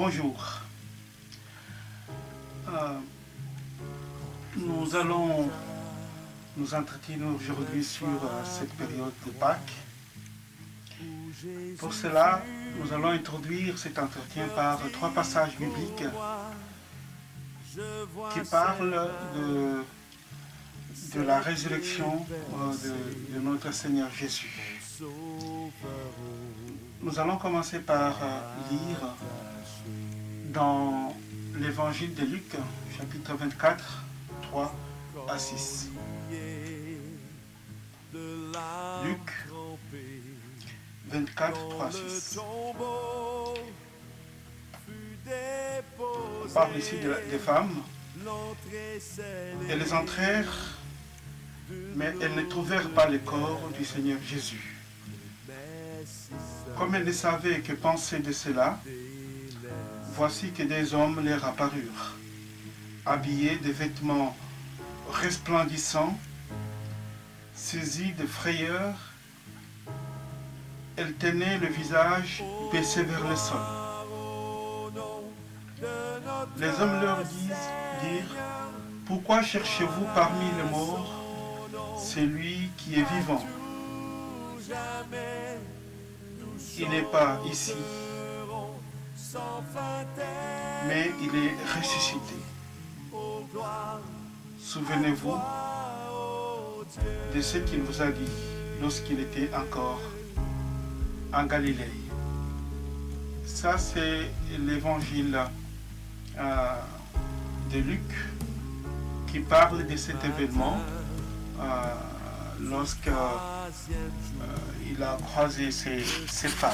Bonjour. Nous allons nous entretenir aujourd'hui sur cette période de Pâques. Pour cela, nous allons introduire cet entretien par 3 passages bibliques qui parlent de la résurrection de notre Seigneur Jésus. Nous allons commencer par lire dans l'évangile de Luc, chapitre 24, 3 à 6. Luc 24, 3 à 6. On parle ici des femmes. Elles entrèrent, mais elles ne trouvèrent pas le corps du Seigneur Jésus. Comme elles ne savaient que penser de cela, voici que des hommes leur apparurent, habillés de vêtements resplendissants, saisis de frayeur. Elles tenaient le visage baissé vers le sol. Les hommes leur dirent, « Pourquoi cherchez-vous parmi les morts celui qui est vivant? Il n'est pas ici, mais il est ressuscité. Souvenez-vous de ce qu'il vous a dit lorsqu'il était encore en Galilée. » Ça, c'est l'évangile de Luc qui parle de cet événement lorsqu'il a croisé ces femmes.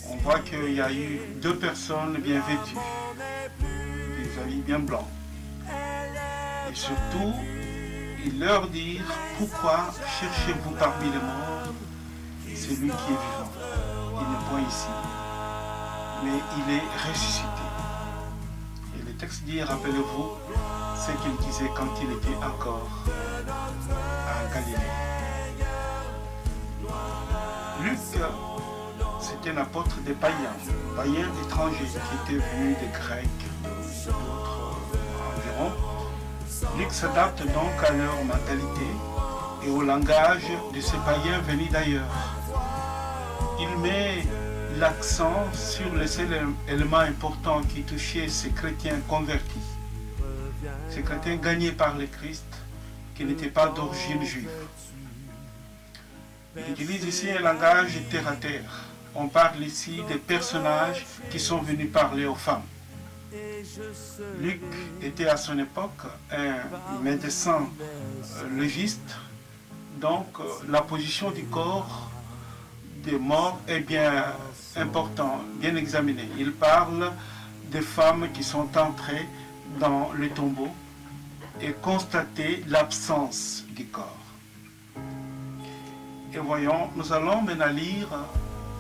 On voit qu'il y a eu 2 personnes bien vêtues, des habits bien blancs. Et surtout, ils leur dirent, « Pourquoi cherchez-vous parmi les morts celui qui est vivant? Il n'est point ici, mais il est ressuscité. » Et le texte dit, rappelez-vous ce qu'il disait quand il était encore en Galilée. Luc, c'était un apôtre des païens étrangers qui étaient venus des Grecs, d'autres environ. Luc s'adapte donc à leur mentalité et au langage de ces païens venus d'ailleurs. Il met l'accent sur les éléments importants qui touchaient ces chrétiens convertis, ces chrétiens gagnés par le Christ, qui n'étaient pas d'origine juive. Il utilise ici un langage terre à terre. On parle ici des personnages qui sont venus parler aux femmes. Luc était à son époque un médecin légiste, donc la position du corps des morts est bien importante, bien examinée. Il parle des femmes qui sont entrées dans le tombeau et constater l'absence du corps. Et voyons, nous allons maintenant lire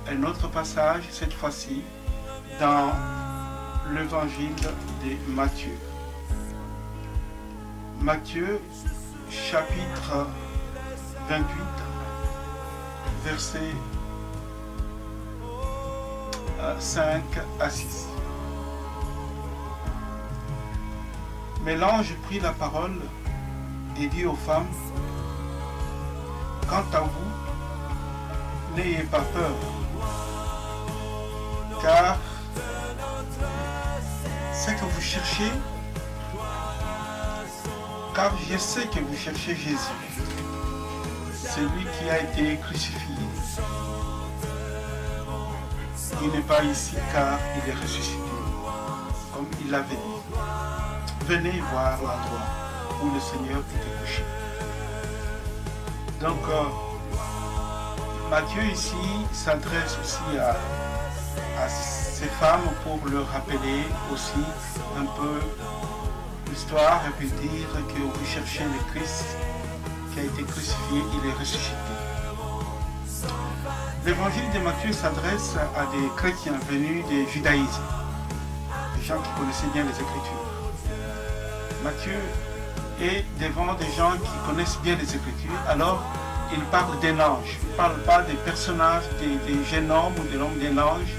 un autre passage, cette fois-ci, dans l'évangile de Matthieu. Matthieu, chapitre 28, versets 5 à 6. Mais l'ange prit la parole et dit aux femmes, « Quant à vous, n'ayez pas peur, car ce que vous cherchez, car je sais que vous cherchez Jésus, celui qui a été crucifié. Il n'est pas ici car il est ressuscité, comme il l'avait dit. Venez voir l'endroit où le Seigneur était couché. » Donc, Matthieu ici s'adresse aussi à ces femmes pour leur rappeler aussi un peu l'histoire et puis dire que vous cherchez le Christ qui a été crucifié, il est ressuscité. L'évangile de Matthieu s'adresse à des chrétiens venus du judaïsme, des gens qui connaissaient bien les Écritures. Matthieu est devant des gens qui connaissent bien les Écritures, alors il parle d'un ange. Il ne parle pas des personnages, des jeunes hommes ou de l'homme d'un ange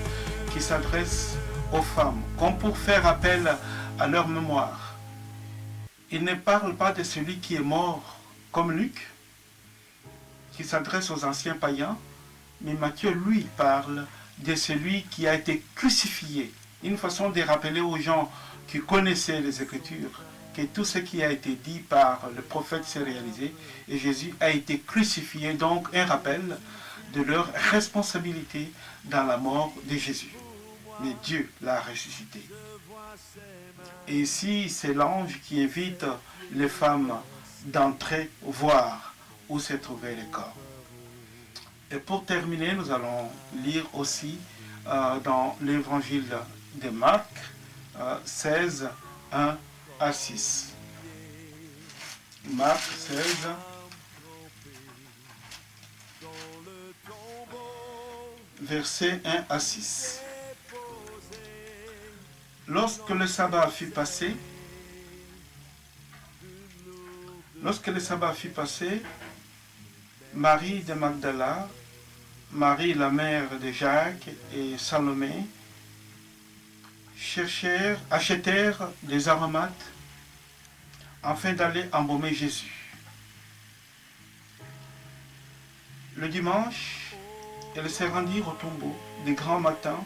qui s'adresse aux femmes, comme pour faire appel à leur mémoire. Il ne parle pas de celui qui est mort, comme Luc, qui s'adresse aux anciens païens, mais Matthieu, lui, parle de celui qui a été crucifié. Une façon de rappeler aux gens qui connaissaient les Écritures que tout ce qui a été dit par le prophète s'est réalisé et Jésus a été crucifié, donc un rappel de leur responsabilité dans la mort de Jésus. Mais Dieu l'a ressuscité. Et ici, c'est l'ange qui invite les femmes d'entrer voir où se trouvait le corps. Et pour terminer, nous allons lire aussi dans l'évangile de Marc 16, 1 à 6. Marc 16, versets 1 à 6. Lorsque le sabbat fut passé, Marie de Magdala, Marie la mère de Jacques et Salomé achetèrent des aromates afin d'aller embaumer Jésus. Le dimanche, elles se rendirent au tombeau de grand matin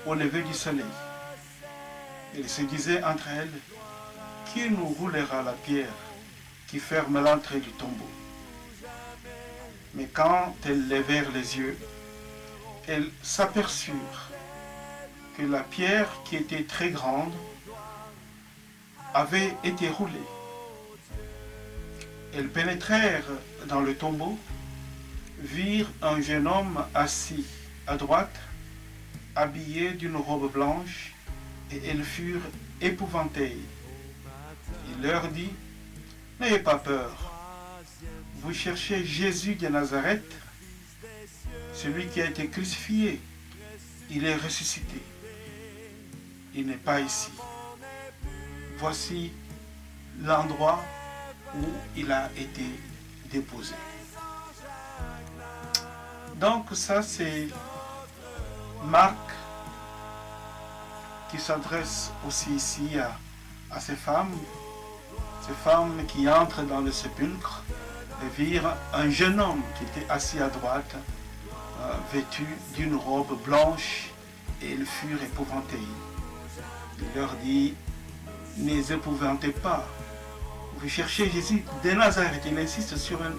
au lever du soleil. Elles se disaient entre elles, qui nous roulera la pierre qui ferme l'entrée du tombeau? Mais quand elles levèrent les yeux, elles s'aperçurent que la pierre qui était très grande avait été roulée. Elles pénétrèrent dans le tombeau, virent un jeune homme assis à droite, habillé d'une robe blanche, et elles furent épouvantées. Il leur dit, n'ayez pas peur, vous cherchez Jésus de Nazareth, celui qui a été crucifié, il est ressuscité. Il n'est pas ici. Voici l'endroit où il a été déposé. Donc ça c'est Marc qui s'adresse aussi ici à ces femmes qui entrent dans le sépulcre et virent un jeune homme qui était assis à droite, vêtu d'une robe blanche, et ils furent épouvantés. Il leur dit, ne les épouvantez pas. Vous cherchez Jésus de Nazareth. Il insiste sur un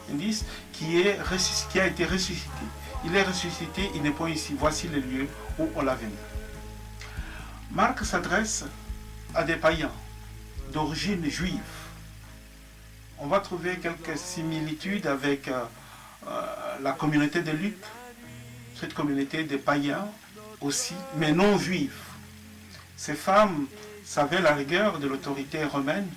indice qui a été ressuscité. Il est ressuscité, il n'est pas ici. Voici le lieu où on l'a vu. Marc s'adresse à des païens d'origine juive. On va trouver quelques similitudes avec la communauté de Luc, cette communauté de païens aussi, mais non juifs. Ces femmes savaient la rigueur de l'autorité romaine.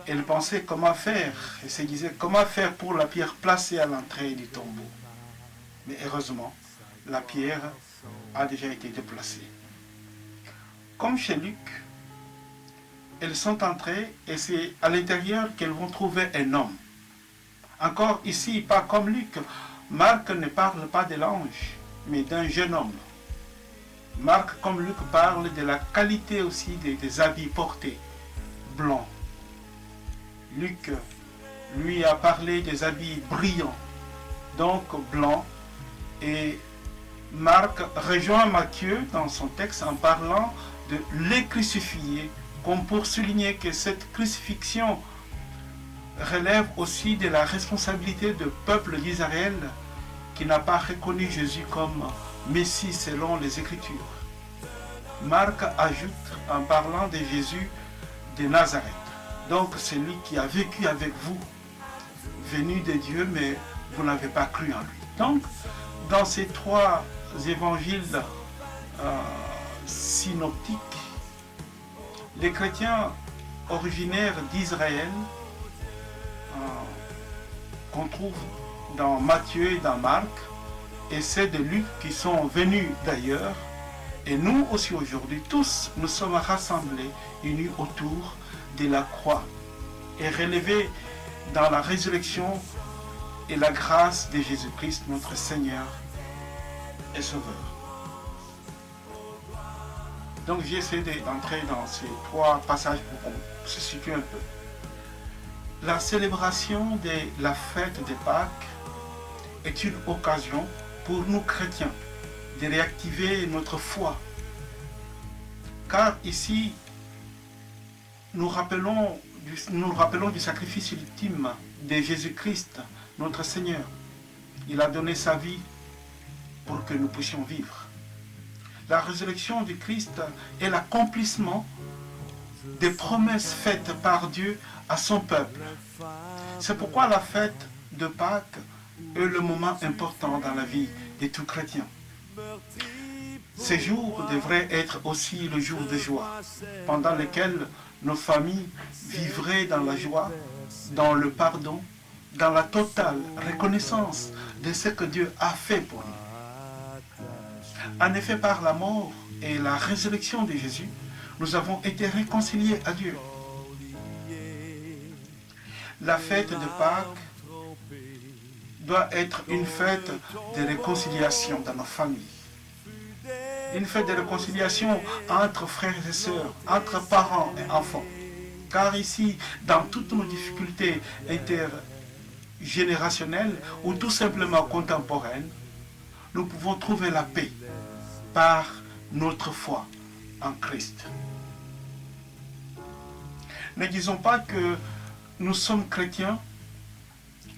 Elles pensaient comment faire, elles se disaient comment faire pour la pierre placée à l'entrée du tombeau. Mais heureusement, la pierre a déjà été déplacée. Comme chez Luc, elles sont entrées et c'est à l'intérieur qu'elles vont trouver un homme. Encore ici, pas comme Luc, Marc ne parle pas de l'ange, mais d'un jeune homme. Marc, comme Luc, parle de la qualité aussi des habits portés, blancs. Luc, lui, a parlé des habits brillants, donc blancs. Et Marc rejoint Matthieu dans son texte en parlant de les crucifiés, comme pour souligner que cette crucifixion relève aussi de la responsabilité du peuple d'Israël qui n'a pas reconnu Jésus comme Messie selon les Écritures. Marc ajoute en parlant de Jésus de Nazareth. Donc celui qui a vécu avec vous, venu de Dieu, mais vous n'avez pas cru en lui. Donc dans ces trois évangiles synoptiques, les chrétiens originaires d'Israël qu'on trouve dans Matthieu et dans Marc, et ceux de Luc qui sont venus d'ailleurs, et nous aussi aujourd'hui, tous nous sommes rassemblés, unis autour de la croix et relevés dans la résurrection et la grâce de Jésus-Christ, notre Seigneur et Sauveur. Donc j'ai essayé d'entrer dans ces 3 passages pour qu'on se situe un peu. La célébration de la fête de Pâques est une occasion pour nous chrétiens de réactiver notre foi. Car ici, nous nous rappelons du sacrifice ultime de Jésus-Christ, notre Seigneur. Il a donné sa vie pour que nous puissions vivre. La résurrection du Christ est l'accomplissement des promesses faites par Dieu à son peuple. C'est pourquoi la fête de Pâques est le moment important dans la vie de tout chrétien. Ces jours devraient être aussi le jour de joie, pendant lequel nos familles vivraient dans la joie, dans le pardon, dans la totale reconnaissance de ce que Dieu a fait pour nous. En effet, par la mort et la résurrection de Jésus, nous avons été réconciliés à Dieu. La fête de Pâques doit être une fête de réconciliation dans nos familles. Une fête de réconciliation entre frères et sœurs, entre parents et enfants. Car ici, dans toutes nos difficultés intergénérationnelles ou tout simplement contemporaines, nous pouvons trouver la paix par notre foi en Christ. Ne disons pas que nous sommes chrétiens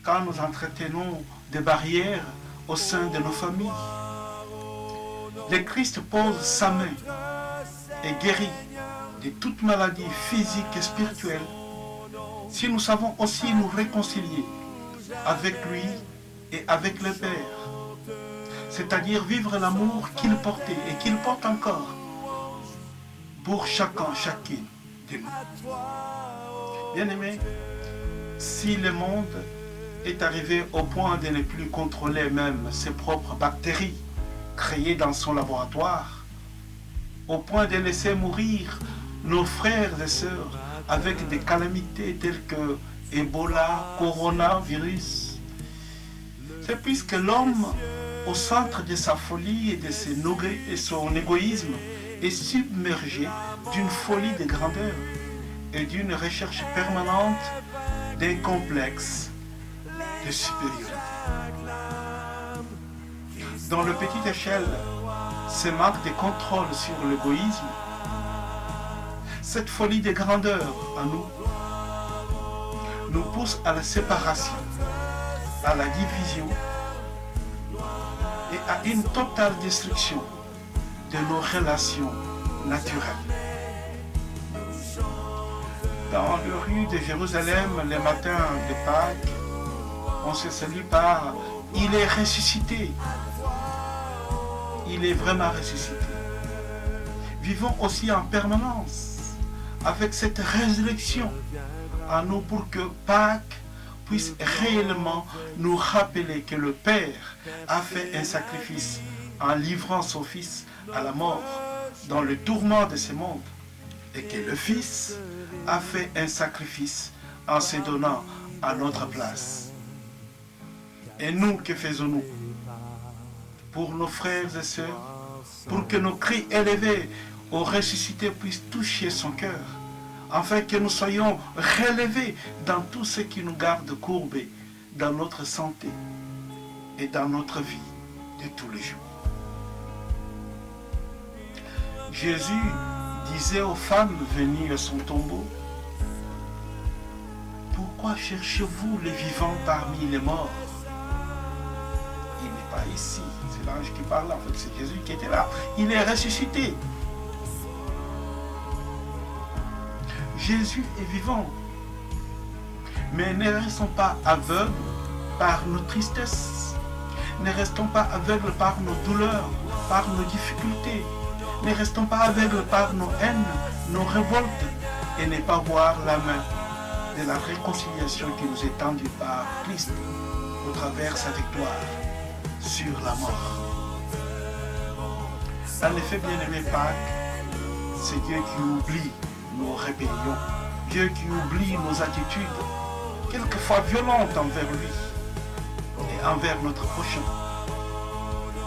quand nous entretenons des barrières au sein de nos familles. Le Christ pose sa main et guérit de toute maladie physique et spirituelle si nous savons aussi nous réconcilier avec lui et avec le Père. C'est-à-dire vivre l'amour qu'il portait et qu'il porte encore pour chacun, chacune de nous. Bien-aimés, si le monde est arrivé au point de ne plus contrôler même ses propres bactéries créées dans son laboratoire, au point de laisser mourir nos frères et sœurs avec des calamités telles que Ebola, coronavirus, c'est puisque l'homme, au centre de sa folie et de son égoïsme, est submergé d'une folie de grandeur et d'une recherche permanente d'un complexe de supériorité. Dans le petite échelle, ce manque de contrôle sur l'égoïsme, cette folie de grandeur en nous pousse à la séparation, à la division et à une totale destruction de nos relations naturelles. Dans les rues de Jérusalem, le matin de Pâques, on se salue par « Il est ressuscité ». Il est vraiment ressuscité. Vivons aussi en permanence avec cette résurrection en nous pour que Pâques puisse réellement nous rappeler que le Père a fait un sacrifice en livrant son Fils à la mort dans le tourment de ce monde et que le Fils a fait un sacrifice en se donnant à notre place. Et nous, que faisons-nous pour nos frères et sœurs, pour que nos cris élevés au ressuscité puissent toucher son cœur, afin que nous soyons relevés dans tout ce qui nous garde courbés, dans notre santé et dans notre vie de tous les jours. Jésus disait aux femmes venues à son tombeau, « Pourquoi cherchez-vous les vivants parmi les morts ?» Il n'est pas ici, c'est l'ange qui parle, en fait c'est Jésus qui était là. Il est ressuscité. Jésus est vivant. Mais ne restons pas aveugles par nos tristesses. Ne restons pas aveugles par nos douleurs, par nos difficultés. Ne restons pas aveugles par nos haines, nos révoltes, et ne pas voir la main de la réconciliation qui nous est tendue par Christ au travers de sa victoire sur la mort. En effet, bien-aimé Pâques, c'est Dieu qui oublie nos rébellions, Dieu qui oublie nos attitudes, quelquefois violentes envers lui, et envers notre prochain.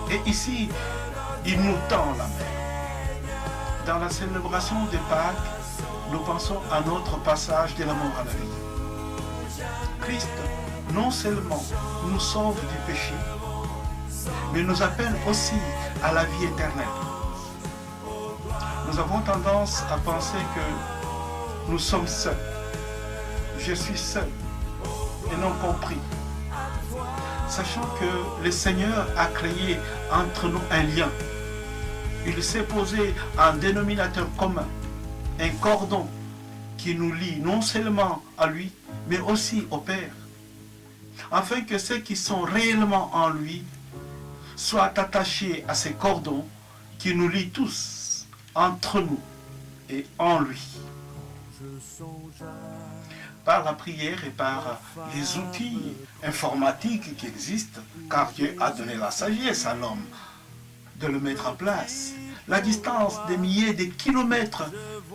Et ici, il nous tend la main. Dans la célébration de Pâques, nous pensons à notre passage de la mort à la vie. Christ, non seulement nous sauve du péché, mais nous appelle aussi à la vie éternelle. Nous avons tendance à penser que nous sommes seuls. Je suis seul et non compris. Sachant que le Seigneur a créé entre nous un lien. Il s'est posé un dénominateur commun, un cordon qui nous lie non seulement à lui, mais aussi au Père, afin que ceux qui sont réellement en lui soient attachés à ces cordons qui nous lient tous entre nous et en lui. Par la prière et par les outils informatiques qui existent, car Dieu a donné la sagesse à l'homme de le mettre en place. La distance des milliers de kilomètres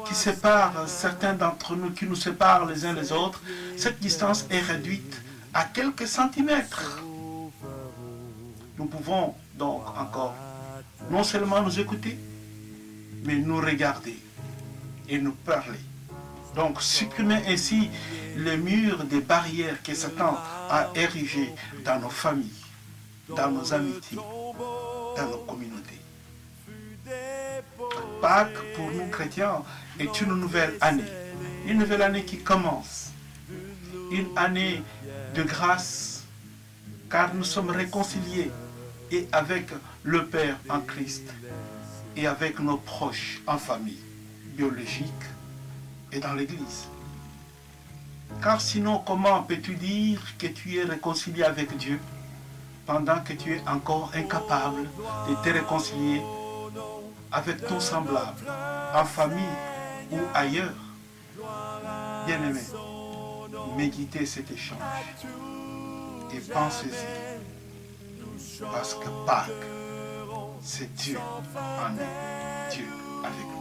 qui séparent certains d'entre nous, qui nous séparent les uns les autres, cette distance est réduite à quelques centimètres. Nous pouvons donc encore non seulement nous écouter, mais nous regarder et nous parler. Donc supprimer ainsi les murs des barrières que Satan a érigées dans nos familles, dans nos amitiés, dans nos communautés. Pâques, pour nous chrétiens, est une nouvelle année qui commence, une année de grâce, car nous sommes réconciliés et avec le Père en Christ et avec nos proches en famille biologique et dans l'Église. Car sinon, comment peux-tu dire que tu es réconcilié avec Dieu pendant que tu es encore incapable de te réconcilier avec ton semblable, en famille ou ailleurs? Bien-aimés, méditez cet échange et pensez-y, parce que Pâques, c'est Dieu en nous, Dieu avec nous.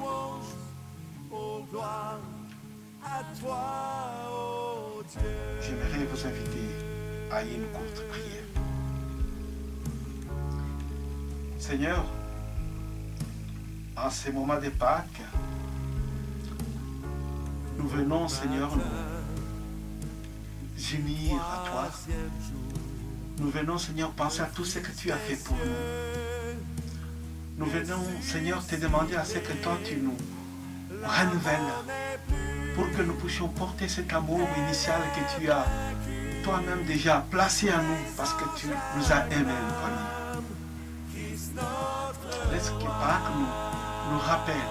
J'aimerais vous inviter à une courte prière. Seigneur, en ces moments de Pâques, nous venons, Seigneur, nous unir à toi. Nous venons, Seigneur, penser à tout ce que tu as fait pour nous. Nous venons, Seigneur, te demander à ce que toi, tu nous renouvelles pour que nous puissions porter cet amour initial que tu as toi-même déjà placé en nous parce que tu nous as aimés le premier. Laisse que Pâques nous rappelle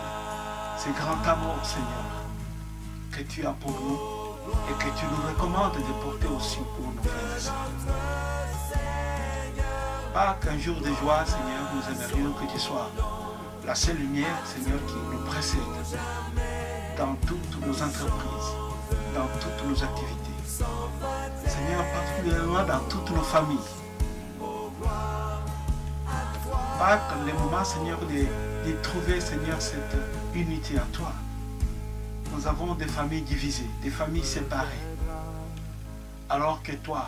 ce grand amour, Seigneur, que tu as pour nous et que tu nous recommandes de porter aussi pour nos frères et sœurs. Pâques, un jour de joie, Seigneur, nous aimerions que tu sois la seule lumière, Seigneur, qui nous précède dans toutes nos entreprises, dans toutes nos activités. Seigneur, particulièrement dans toutes nos familles. Pâques, le moment, Seigneur, de trouver, Seigneur, cette unité en toi. Nous avons des familles divisées, des familles séparées. Alors que toi,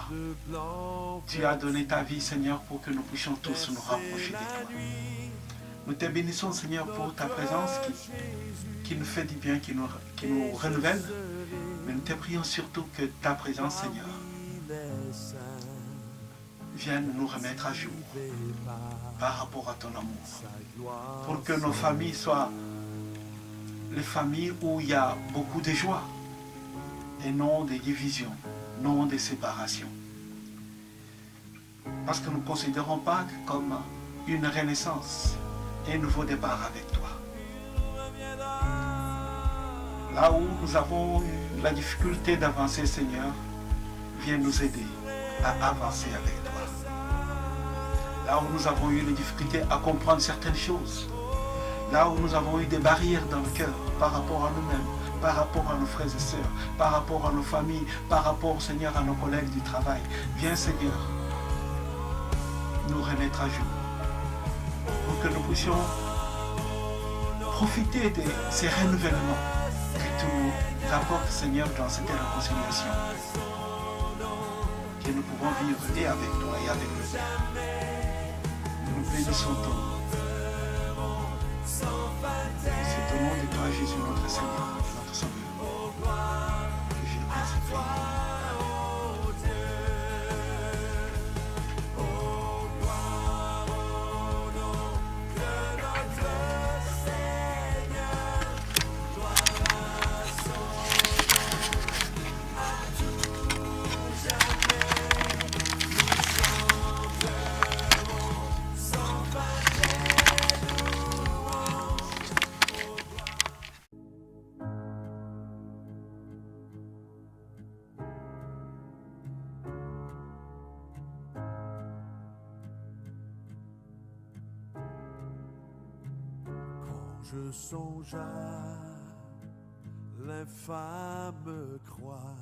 tu as donné ta vie, Seigneur, pour que nous puissions tous nous rapprocher de toi. Nous te bénissons, Seigneur, pour ta présence qui nous fait du bien, qui nous renouvelle. Mais nous te prions surtout que ta présence, Seigneur, vienne nous remettre à jour par rapport à ton amour. Pour que nos familles soient les familles où il y a beaucoup de joie et non des divisions, non des séparations. Parce que nous ne considérons pas comme une renaissance, un nouveau départ avec toi. Là où nous avons eu la difficulté d'avancer, Seigneur, viens nous aider à avancer avec toi. Là où nous avons eu les difficultés à comprendre certaines choses, là où nous avons eu des barrières dans le cœur par rapport à nous-mêmes, par rapport à nos frères et sœurs, par rapport à nos familles, par rapport, Seigneur, à nos collègues du travail. Viens, Seigneur, nous remettre à jour pour que nous puissions profiter de ces renouvellements que tu nous apportes, Seigneur, dans cette réconciliation. et nous pouvons vivre et avec toi et avec le Père. Nous bénissons ton nom. C'est au nom de toi, Jésus, notre Seigneur, notre Sauveur, que j'ai ainsi prié. Je songe à l'infâme croix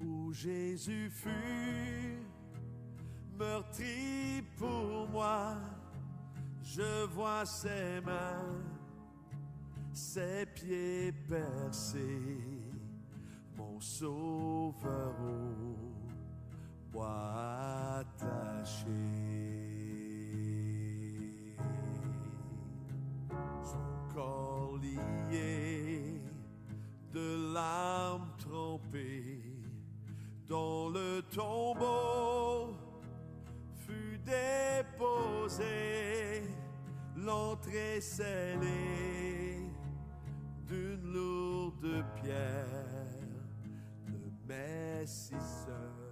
où Jésus fut meurtri pour moi. Je vois ses mains, ses pieds percés, mon sauveur au bois attaché. Son corps lié, de l'âme trempée, dans le tombeau fut déposé, l'entrée scellée d'une lourde pierre, le Messie seul